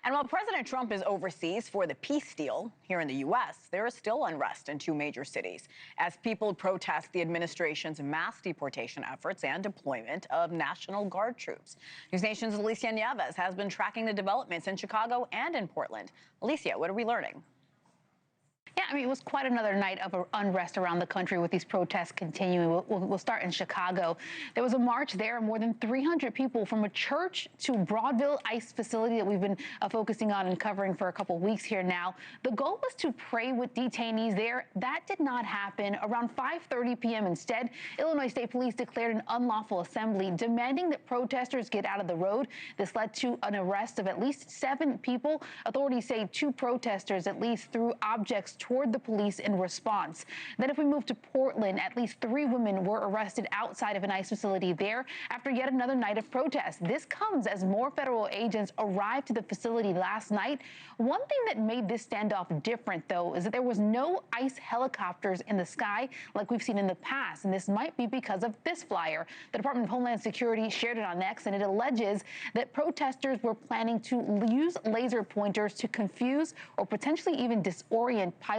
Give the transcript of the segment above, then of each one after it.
And while President Trump is overseas for the peace deal here in the U.S., there is still unrest in two major cities as people protest the administration's mass deportation efforts and deployment of National Guard troops. NewsNation's Alicia Nieves has been tracking the developments in Chicago and in Portland. Alicia, what are we learning? Yeah, I mean, it was quite another night of unrest around the country with these protests continuing. We'll start in Chicago. There was a march there, more than 300 people from a church to Broadville ICE facility that we've been focusing on and covering for a couple weeks here now. The goal was to pray with detainees there. That did not happen. Around 5:30 p.m. instead, Illinois State Police declared an unlawful assembly, demanding that protesters get out of the road. This led to an arrest of at least 7 people. Authorities say 2 protesters at least threw objects toward the police in response. Then if we move to Portland, at least 3 women were arrested outside of an ICE facility there after yet another night of protest. This comes as more federal agents arrived to the facility last night. One thing that made this standoff different, though, is that there was no ICE helicopters in the sky like we've seen in the past, and this might be because of this flyer. The Department of Homeland Security shared it on X, and it alleges that protesters were planning to use laser pointers to confuse or potentially even disorient pilots.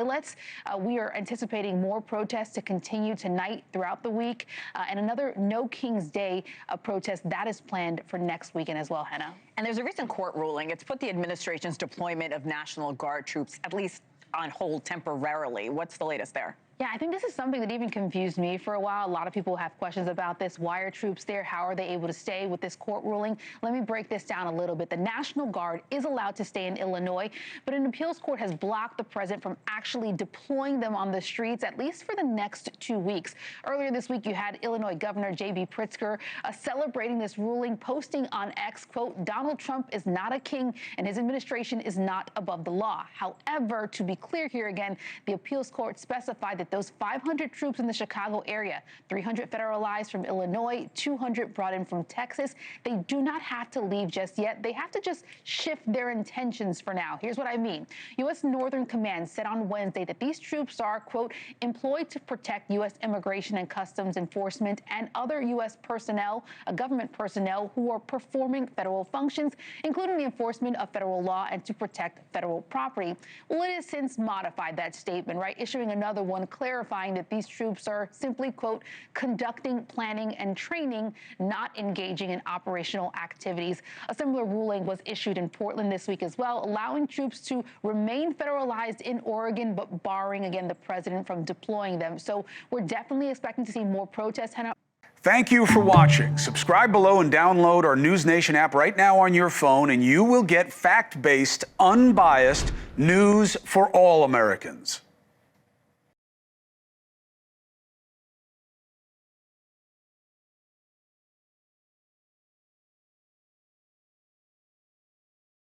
We are anticipating more protests to continue tonight throughout the week, and another No King's Day protest that is planned for next weekend as well, Hena. And there's a recent court ruling. It's put the administration's deployment of National Guard troops at least on hold temporarily. What's the latest there? Yeah, I think this is something that even confused me for a while. A lot of people have questions about this. Why are troops there? How are they able to stay with this court ruling? Let me break this down a little bit. The National Guard is allowed to stay in Illinois, but an appeals court has blocked the president from actually deploying them on the streets, at least for the next 2 weeks. Earlier this week, you had Illinois Governor J.B. Pritzker celebrating this ruling, posting on X, quote, "Donald Trump is not a king and his administration is not above the law." However, to be clear here again, the appeals court specified that those 500 troops in the Chicago area, 300 federalized from Illinois, 200 brought in from Texas, they do not have to leave just yet. They have to just shift their intentions for now. Here's what I mean. U.S. Northern Command said on Wednesday that these troops are, quote, employed to protect U.S. Immigration and Customs Enforcement and other U.S. personnel, government personnel who are performing federal functions, including the enforcement of federal law and to protect federal property. Well, it has since modified that statement, right? Issuing another one clarifying that these troops are simply, quote, conducting, planning, and training, not engaging in operational activities. A similar ruling was issued in Portland this week as well, allowing troops to remain federalized in Oregon, but barring, again, the president from deploying them. So we're definitely expecting to see more protests. Hena. Thank you for watching. Subscribe below and download our NewsNation app right now on your phone, and you will get fact-based, unbiased news for all Americans.